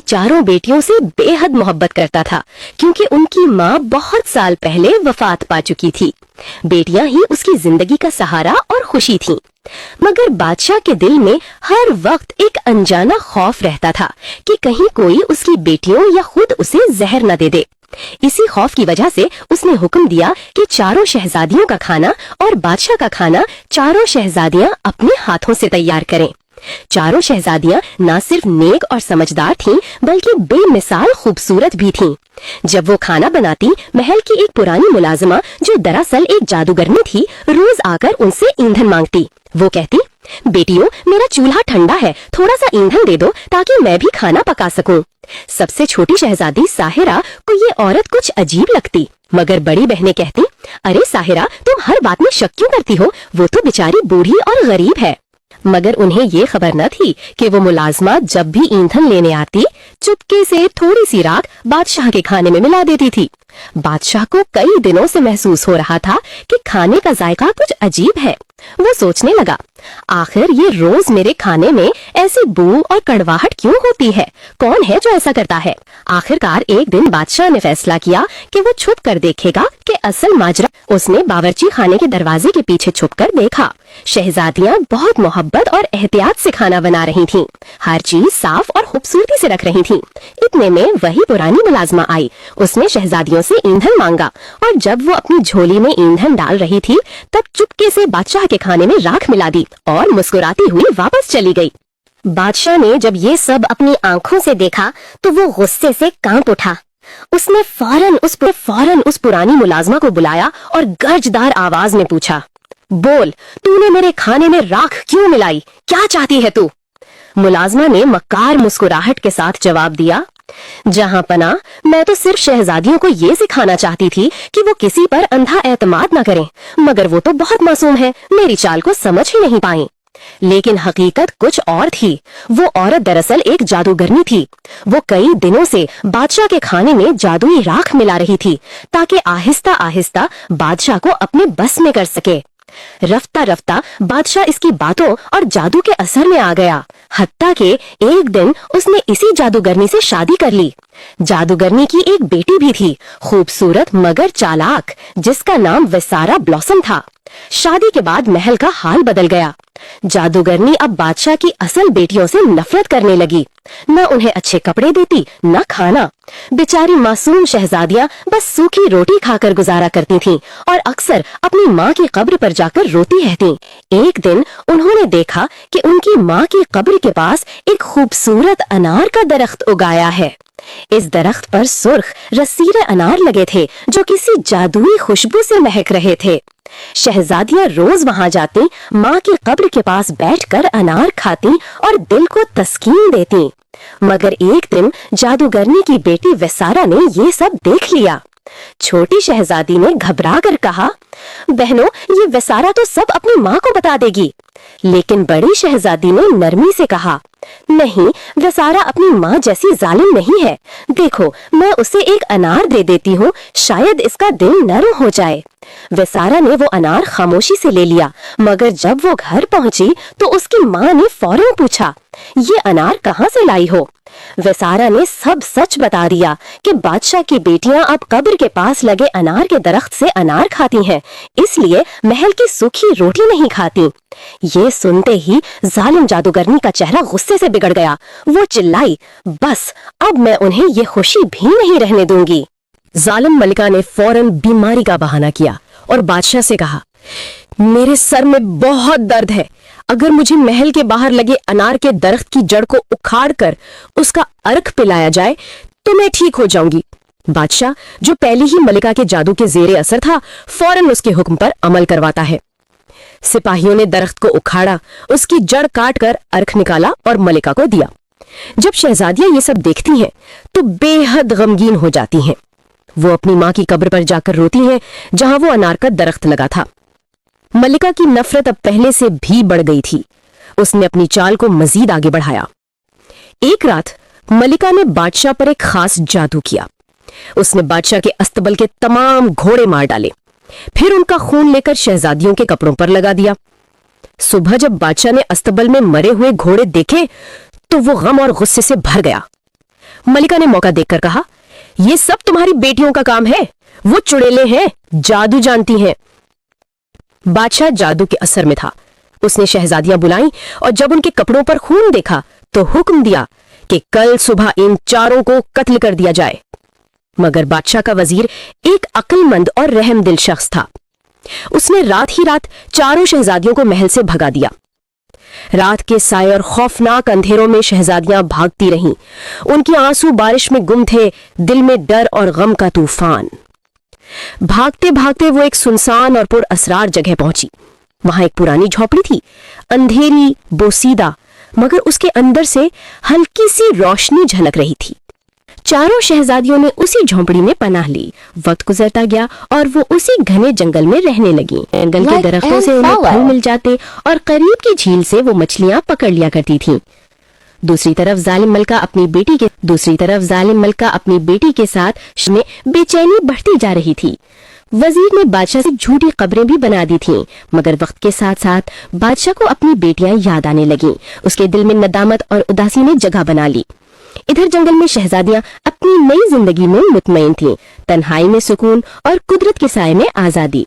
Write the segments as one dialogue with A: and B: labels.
A: चारों बेटियों से बेहद मोहब्बत करता था, क्योंकि उनकी माँ बहुत साल पहले वफात पा चुकी थी। बेटियां ही उसकी जिंदगी का सहारा और खुशी थीं। मगर बादशाह के दिल में हर वक्त एक अनजाना खौफ रहता था कि कहीं कोई उसकी बेटियों या खुद उसे जहर न दे दे। इसी खौफ की वजह से उसने हुक्म दिया कि चारों शहजादियों का खाना और बादशाह का खाना चारों शहजादियां अपने हाथों से तैयार करें। चारों शहजादियां न सिर्फ नेक और समझदार थीं, बल्कि बेमिसाल खूबसूरत भी थीं। जब वो खाना बनाती, महल की एक पुरानी मुलाजिमा जो दरअसल एक जादूगरनी थी, रोज आकर उनसे ईंधन मांगती। वो कहती, बेटियों, मेरा चूल्हा ठंडा है, थोड़ा सा ईंधन दे दो ताकि मैं भी खाना पका सकूं। सबसे छोटी शहजादी साहिरा को ये औरत कुछ अजीब लगती, मगर बड़ी बहनें कहती, अरे साहिरा, तुम हर बात में शक क्यों करती हो? वो तो बेचारी बूढ़ी और गरीब है। मगर उन्हें ये खबर न थी कि वो मुलाजमा जब भी ईंधन लेने आती, चुपके से थोड़ी सी राख बादशाह के खाने में मिला देती थी। बादशाह को कई दिनों से महसूस हो रहा था कि खाने का जायका कुछ अजीब है। वो सोचने लगा, आखिर ये रोज मेरे खाने में ऐसी बू और कड़वाहट क्यों होती है? कौन है जो ऐसा करता है? आखिरकार एक दिन बादशाह ने फैसला किया कि वो छुप कर देखेगा कि असल माजरा। उसने बावर्ची खाने के दरवाजे के पीछे छुपकर देखा। शहजादियां बहुत मोहब्बत और एहतियात से खाना बना रही थीं। हर चीज साफ और खूबसूरती से रख रही थीं। इतने में वही पुरानी मुलाजमा आई। उसने शहजादियों से ईंधन मांगा, और जब वो अपनी झोली में ईंधन डाल रही थी, तब चुपके से बादशाह के खाने में राख मिला दी और मुस्कुराती हुई वापस चली गई। बादशाह ने जब ये सब अपनी आंखों से देखा तो वो गुस्से से कांप उठा। उसने फौरन उस पुरानी मुलाजमा को बुलाया और गर्जदार आवाज में पूछा, बोल, तूने मेरे खाने में राख क्यों मिलाई? क्या चाहती है तू? मुलाजमा ने मक्कार मुस्कुराहट के साथ जवाब दिया, जहां पना, मैं तो सिर्फ शहजादियों को ये सिखाना चाहती थी कि वो किसी पर अंधा एतमाद न करें, मगर वो तो बहुत मासूम है, मेरी चाल को समझ ही नहीं पाई। लेकिन हकीकत कुछ और थी। वो औरत दरअसल एक जादूगरनी थी। वो कई दिनों से बादशाह के खाने में जादुई राख मिला रही थी, ताकि आहिस्ता आहिस्ता बादशाह को अपने बस में कर सके। रफ्ता रफ्ता बादशाह इसकी बातों और जादू के असर में आ गया। हत्ता के एक दिन उसने इसी जादूगरनी से शादी कर ली। जादूगरनी की एक बेटी भी थी, खूबसूरत मगर चालाक, जिसका नाम विसारा ब्लॉसम था। शादी के बाद महल का हाल बदल गया। जादूगरनी अब बादशाह की असल बेटियों से नफरत करने लगी। न उन्हें अच्छे कपड़े देती, न खाना। बेचारी मासूम शहजादियां बस सूखी रोटी खाकर गुजारा करती थीं और अक्सर अपनी माँ की कब्र पर जाकर रोती रहती। एक दिन उन्होंने देखा कि उनकी माँ की कब्र के पास एक खूबसूरत अनार का दरख्त उगाया है। इस दरख्त पर सुर्ख रसीले अनार लगे थे, जो किसी जादुई खुशबू से महक रहे थे। शहजादियां रोज वहां जाती, माँ की कब्र के पास बैठकर अनार खाती और दिल को तस्कीन देती। मगर एक दिन जादूगरनी की बेटी विसारा ने ये सब देख लिया। छोटी शहजादी ने घबरा कर कहा, बहनों, ये विसारा तो सब अपनी माँ को बता देगी। लेकिन बड़ी शहजादी ने नरमी से कहा, नहीं, विसारा अपनी माँ जैसी जालिम नहीं है। देखो, मैं उसे एक अनार दे देती हूँ, शायद इसका दिल नरम हो जाए। विसारा ने वो अनार खामोशी से ले लिया, मगर जब वो घर पहुंची तो उसकी माँ ने फौरन पूछा, ये अनार कहाँ से लाई हो? विसारा ने सब सच बता दिया कि बादशाह की बेटियां अब कब्र के पास लगे अनार के दरख्त से अनार खाती हैं, इसलिए महल की सूखी रोटी नहीं खाती। ये सुनते ही जालिम जादूगरनी का चेहरा गुस्से से बिगड़ गया। वो चिल्लाई, बस अब मैं उन्हें ये खुशी भी नहीं रहने दूंगी। जालिम मलिका ने फौरन बीमारी का बहाना किया और बादशाह से कहा, मेरे सर में बहुत दर्द है। अगर मुझे महल के बाहर लगे अनार के दरख्त की जड़ को उखाड़कर उसका अर्क पिलाया जाए तो मैं ठीक हो जाऊंगी। बादशाह, जो पहले ही मलिका के जादू के जेरे असर था, फौरन उसके हुक्म पर अमल करवाता है। सिपाहियों ने दरख्त को उखाड़ा, उसकी जड़ काट कर अर्क निकाला और मलिका को दिया। जब शहजादियां ये सब देखती हैं तो बेहद गमगीन हो जाती हैं। वो अपनी माँ की कब्र पर जाकर रोती हैं, जहां वो अनार का दरख्त लगा था। मलिका की नफरत अब पहले से भी बढ़ गई थी। उसने अपनी चाल को मजीद आगे बढ़ाया। एक रात मलिका ने बादशाह पर एक खास जादू किया। उसने बादशाह के अस्तबल के तमाम घोड़े मार डाले, फिर उनका खून लेकर शहजादियों के कपड़ों पर लगा दिया। सुबह जब बादशाह ने अस्तबल में मरे हुए घोड़े देखे तो वो गम और गुस्से से भर गया। मलिका ने मौका देखकर कहा, ये सब तुम्हारी बेटियों का काम है, वो चुड़ैलें हैं, जादू जानती हैं। बादशाह जादू के असर में था। उसने शहजादियां बुलाई और जब उनके कपड़ों पर खून देखा तो हुक्म दिया कि कल सुबह इन चारों को कत्ल कर दिया जाए। मगर बादशाह का वजीर एक अक्लमंद और रहमदिल शख्स था। उसने रात ही रात चारों शहजादियों को महल से भगा दिया। रात के साए और खौफनाक अंधेरों में शहजादियां भागती रहीं। उनके आंसू बारिश में गुम थे, दिल में डर और गम का तूफान। भागते भागते वो एक सुनसान और पुरअसरार जगह पहुंची। वहां एक पुरानी झोपड़ी थी, अंधेरी, बोसीदा, मगर उसके अंदर से हल्की सी रोशनी झलक रही थी। चारों शहजादियों ने उसी झोंपड़ी में पनाह ली। वक्त गुजरता गया और वो उसी घने जंगल में रहने लगी। जंगल के दरख्तों से उन्हें फल मिल जाते और करीब की झील से वो मछलियां पकड़ लिया करती थीं। दूसरी तरफ जालिम मलका अपनी बेटी के साथ में बेचैनी बढ़ती जा रही थी। वजीर ने बादशाह से झूठी खबरें भी बना दी थीं, मगर वक्त के साथ साथ बादशाह को अपनी बेटियां याद आने लगीं। उसके दिल में नदामत और उदासी ने जगह बना ली। इधर जंगल में शहजादियां अपनी नई जिंदगी में मुतमईन थीं, तन्हाई में सुकून और कुदरत के साए में आजादी।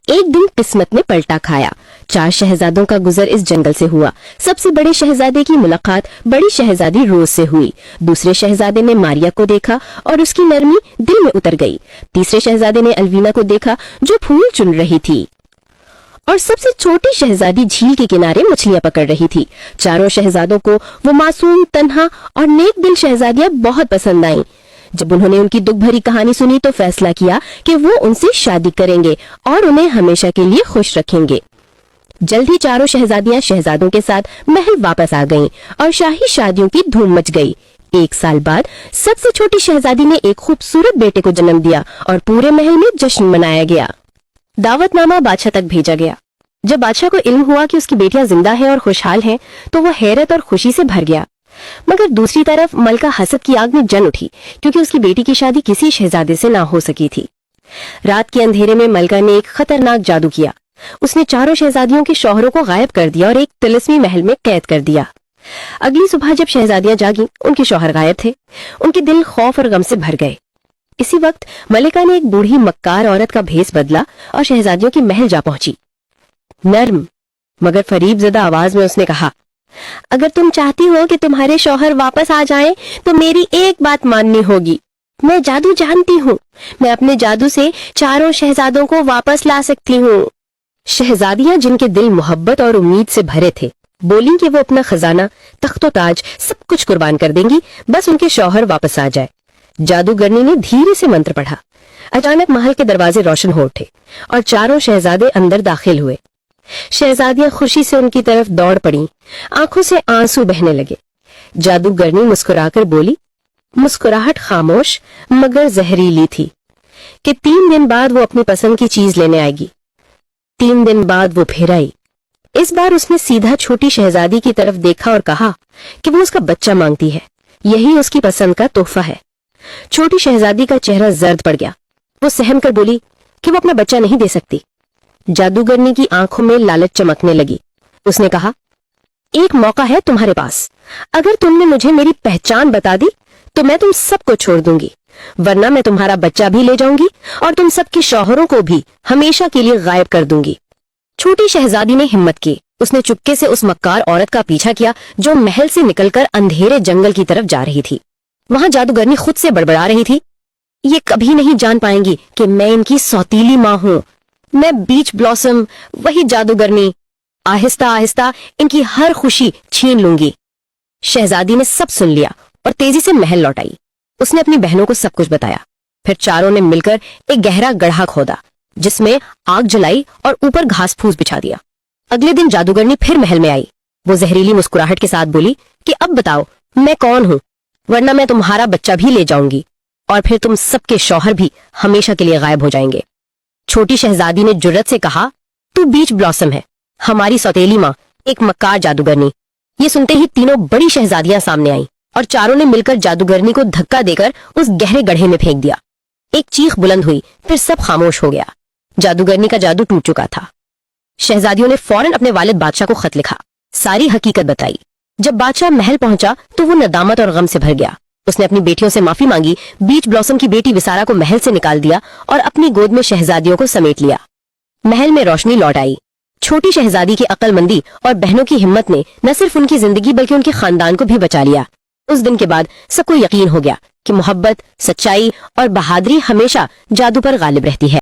A: एक दिन किस्मत ने पलटा खाया। 4 शहजादों का गुजर इस जंगल से हुआ। सबसे बड़े शहजादे की मुलाकात बड़ी शहजादी रोज से हुई। दूसरे शहजादे ने मारिया को देखा और उसकी नरमी दिल में उतर गई। तीसरे शहजादे ने अलवीना को देखा जो फूल चुन रही थी, और सबसे छोटी शहजादी झील के किनारे मछलियां पकड़ रही थी। चारों शहजादों को वो मासूम, तन्हा और नेक दिल शहजादियां बहुत पसंद आईं। जब उन्होंने उनकी दुख भरी कहानी सुनी तो फैसला किया कि वो उनसे शादी करेंगे और उन्हें हमेशा के लिए खुश रखेंगे। जल्द ही चारों शहजादियां शहजादों के साथ महल वापस आ गईं और शाही शादियों की धूम मच गई। 1 साल बाद सबसे छोटी शहजादी ने एक खूबसूरत बेटे को जन्म दिया और पूरे महल में जश्न मनाया गया। दावतनामा बादशाह तक भेजा गया। जब बादशाह को इल्म हुआ कि उसकी बेटियां जिंदा हैं और खुशहाल हैं, तो वह हैरत और खुशी से भर गया। मगर दूसरी तरफ मलका हसद की आग में जल उठी, क्योंकि उसकी बेटी की शादी किसी शहजादे से ना हो सकी थी। रात के अंधेरे में मलका ने एक खतरनाक जादू किया। उसने चारों शहजादियों के शौहरों को गायब कर दिया और एक तिलिस्मी महल में कैद कर दिया। अगली सुबह जब शहजादियां जागी, उनके शौहर गायब थे। उनके दिल खौफ और गम से भर गए। इसी वक्त मलिका ने एक बूढ़ी मक्कार औरत का भेस बदला और शहजादियों के महल जा पहुंची। नर्म मगर फरीबज़दा आवाज में उसने कहा, अगर तुम चाहती हो कि तुम्हारे शौहर वापस आ जाएं, तो मेरी एक बात माननी होगी। मैं जादू जानती हूँ। मैं अपने जादू से चारों शहजादों को वापस ला सकती हूँ। शहजादियां, जिनके दिल मोहब्बत और उम्मीद से भरे थे, बोली कि वो अपना खजाना, तख्तो ताज सब कुछ कुर्बान कर देंगी, बस उनके शौहर वापस आ जाए। जादूगरनी ने धीरे से मंत्र पढ़ा। अचानक महल के दरवाजे रोशन हो उठे और चारों शहजादे अंदर दाखिल हुए। शहजादियां खुशी से उनकी तरफ दौड़ पड़ी। आंखों से आंसू बहने लगे। जादूगरनी मुस्कुराकर बोली, मुस्कुराहट खामोश मगर जहरीली थी, कि 3 दिन बाद वो अपनी पसंद की चीज लेने आएगी। 3 दिन बाद वो फिर आई। इस बार उसने सीधा छोटी शहजादी की तरफ देखा और कहा कि वो उसका बच्चा मांगती है, यही उसकी पसंद का तोहफा है। छोटी शहजादी का चेहरा जर्द पड़ गया। वो सहम कर बोली कि वो अपना बच्चा नहीं दे सकती। जादूगरनी की आंखों में लालच चमकने लगी। उसने कहा, एक मौका है तुम्हारे पास। अगर तुमने मुझे मेरी पहचान बता दी तो मैं तुम सबको छोड़ दूंगी, वरना मैं तुम्हारा बच्चा भी ले जाऊंगी और तुम सबके शौहरों को भी हमेशा के लिए गायब कर दूंगी। छोटी शहजादी ने हिम्मत की। उसने चुपके से उस मक्कार औरत का पीछा किया जो महल से निकलकर अंधेरे जंगल की तरफ जा रही थी। वहां जादूगरनी खुद से बड़बड़ा रही थी, ये कभी नहीं जान पाएंगी कि मैं इनकी सौतीली माँ हूँ। मैं बीच ब्लॉसम, वही जादूगरनी, आहिस्ता आहिस्ता इनकी हर खुशी छीन लूंगी। शहजादी ने सब सुन लिया और तेजी से महल लौट आई। उसने अपनी बहनों को सब कुछ बताया। फिर चारों ने मिलकर एक गहरा गड्ढा खोदा, जिसमें आग जलाई और ऊपर घास फूस बिछा दिया। अगले दिन जादूगरनी फिर महल में आई। वो जहरीली मुस्कुराहट के साथ बोली कि अब बताओ मैं कौन हूँ, वरना मैं तुम्हारा बच्चा भी ले जाऊंगी और फिर तुम सबके शौहर भी हमेशा के लिए गायब हो जाएंगे। छोटी शहजादी ने जुर्रत से कहा, तू बीच ब्लॉसम है, हमारी सौतेली माँ, एक मक्कार जादूगरनी। ये सुनते ही तीनों बड़ी शहजादियां सामने आईं और चारों ने मिलकर जादूगरनी को धक्का देकर उस गहरे गड्ढे में फेंक दिया। एक चीख बुलंद हुई, फिर सब खामोश हो गया। जादूगरनी का जादू टूट चुका था। शहजादियों ने फौरन अपने वालिद बादशाह को खत लिखा, सारी हकीकत बताई। جب بادشاہ محل پہنچا تو وہ ندامت اور غم سے بھر گیا. اس نے اپنی بیٹیوں سے معافی مانگی. بیچ بلاسم کی بیٹی وسارا کو محل سے نکال دیا اور اپنی گود میں شہزادیوں کو سمیٹ لیا. محل میں روشنی لوٹ آئی. چھوٹی شہزادی کی عقل مندی اور بہنوں کی ہمت نے نہ صرف ان کی زندگی بلکہ ان کے خاندان کو بھی بچا لیا. اس دن کے بعد سب کو یقین ہو گیا کہ محبت، سچائی اور بہادری ہمیشہ جادو پر غالب رہتی ہے.